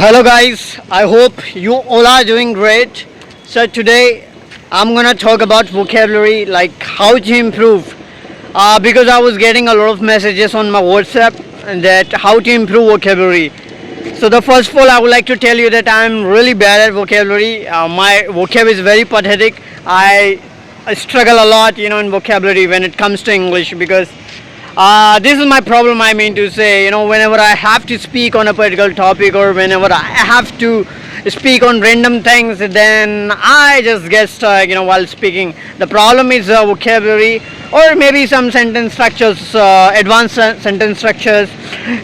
Hello guys, I hope you all are doing great. So today I'm gonna talk about vocabulary, like how to improve. Because I was getting a lot of messages on my WhatsApp and that how to improve vocabulary. So the first of all, I would like to tell you that I'm really bad at vocabulary. My vocab is very pathetic. I struggle a lot, in vocabulary when it comes to English because this is my problem. I mean to say, whenever I have to speak on a particular topic or whenever I have to speak on random things, then I just get stuck, while speaking. The problem is vocabulary or maybe some sentence structures, advanced sentence structures.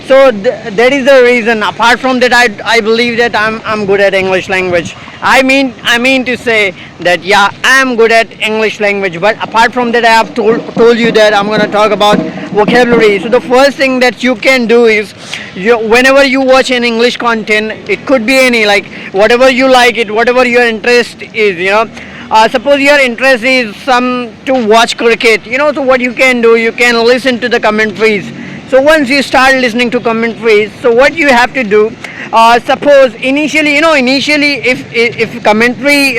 So that is the reason. Apart from that, I believe that I'm good at English language. I mean to say that yeah, I'm good at English language. But apart from that, I have told you that I'm gonna talk about vocabulary. So the first thing that you can do is whenever you watch an English content, it could be any, like whatever you like it, whatever your interest is. Suppose your interest is some to watch cricket. So what you can do, you can listen to the commentaries. So once you start listening to commentaries, so what you have to do, suppose initially if commentary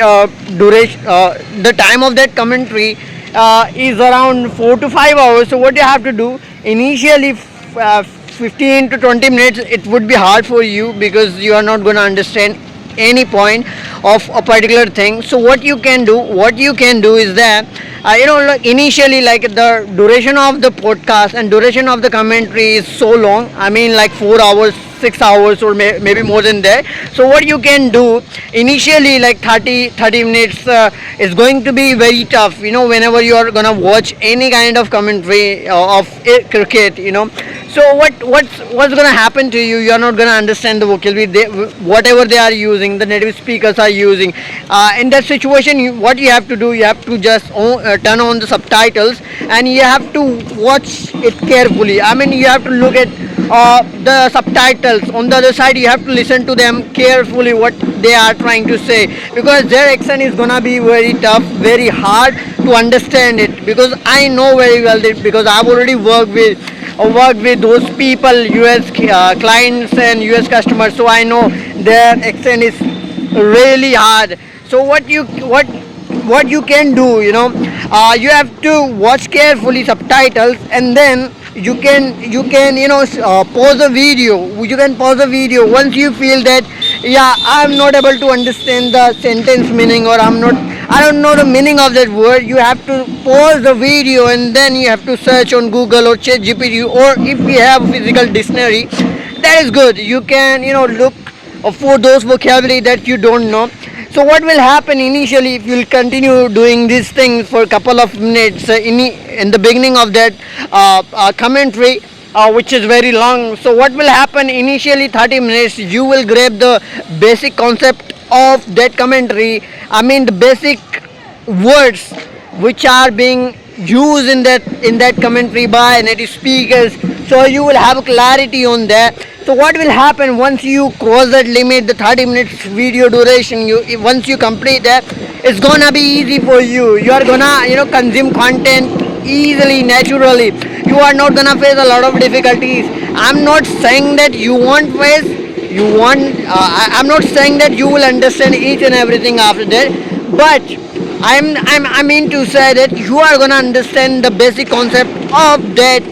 duration, the time of that commentary is around 4 to 5 hours. So what you have to do initially, 15 to 20 minutes, it would be hard for you because you are not going to understand any point of a particular thing. So what you can do is that like initially, like the duration of the podcast and duration of the commentary is so long. I mean, like 4 hours, 6 hours, or maybe more than that. So what you can do initially, like 30 minutes is going to be very tough, whenever you are gonna watch any kind of commentary of cricket. So what's gonna happen to you? You are not gonna understand the vocabulary, whatever they are using, the native speakers are using. In that situation, what you have to do, you have to just turn on the subtitles and you have to watch it carefully. I mean, you have to look at the subtitles. On the other side, you have to listen to them carefully what they are trying to say, because their accent is gonna be very tough, very hard to understand it. Because I know very well that, because I've already worked with those people, US clients and US customers. So I know their accent is really hard. So what you can do, you have to watch carefully subtitles, and then you can pause the video. You can pause the video once you feel that yeah, I'm not able to understand the sentence meaning, or I don't know the meaning of that word. You have to pause the video and then you have to search on Google or ChatGPT, or if we have a physical dictionary, that is good. You can look for those vocabulary that you don't know. So what will happen initially, if you'll continue doing these things for a couple of minutes in the beginning of that commentary, which is very long. So what will happen initially, 30 minutes, you will grab the basic concept of that commentary. I mean, the basic words which are being used in that commentary by native speakers. So you will have clarity on that. So what will happen once you cross that limit, the 30 minutes video duration, once you complete that, it's gonna be easy for you. You are gonna consume content easily, naturally. You are not gonna face a lot of difficulties. I'm not saying that you won't face. I'm not saying that you will understand each and everything after that, but I mean to say that you are gonna understand the basic concept of that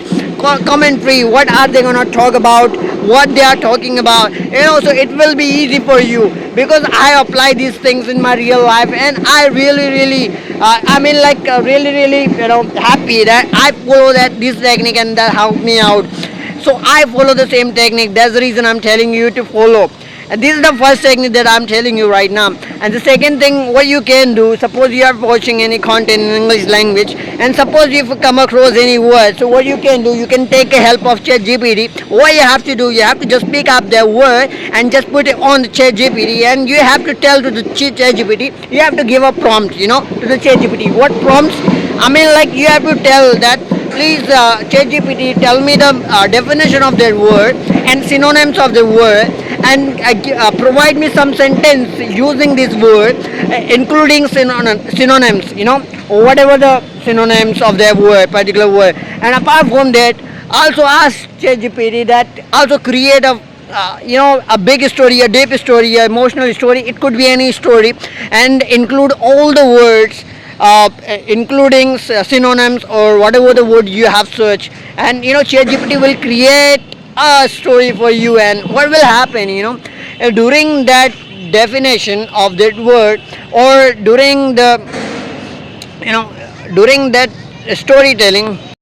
commentary. What are they gonna talk about? What they are talking about? So it will be easy for you, because I apply these things in my real life, and I really, really happy that I follow this technique and that helped me out. So I follow the same technique. That's the reason I'm telling you to follow. And this is the first technique that I'm telling you right now. And the second thing, what you can do, suppose you are watching any content in English language, and suppose you come across any word. So what you can do, you can take a help of ChatGPT. What you have to do, you have to just pick up the word and just put it on the ChatGPT, and you have to tell to the ChatGPT, you have to give a prompt, to the ChatGPT. What prompts? I mean, like you have to tell that, please ChatGPT, tell me the definition of that word and synonyms of the word, and provide me some sentence using this word, including synonyms, or whatever the synonyms of that word, particular word. And apart from that, also ask ChatGPT that also create a a big story, a deep story, a emotional story. It could be any story, and include all the words, including synonyms or whatever the word you have searched. And ChatGPT will create a story for you. And what will happen? During that definition of that word, or during the, during that storytelling,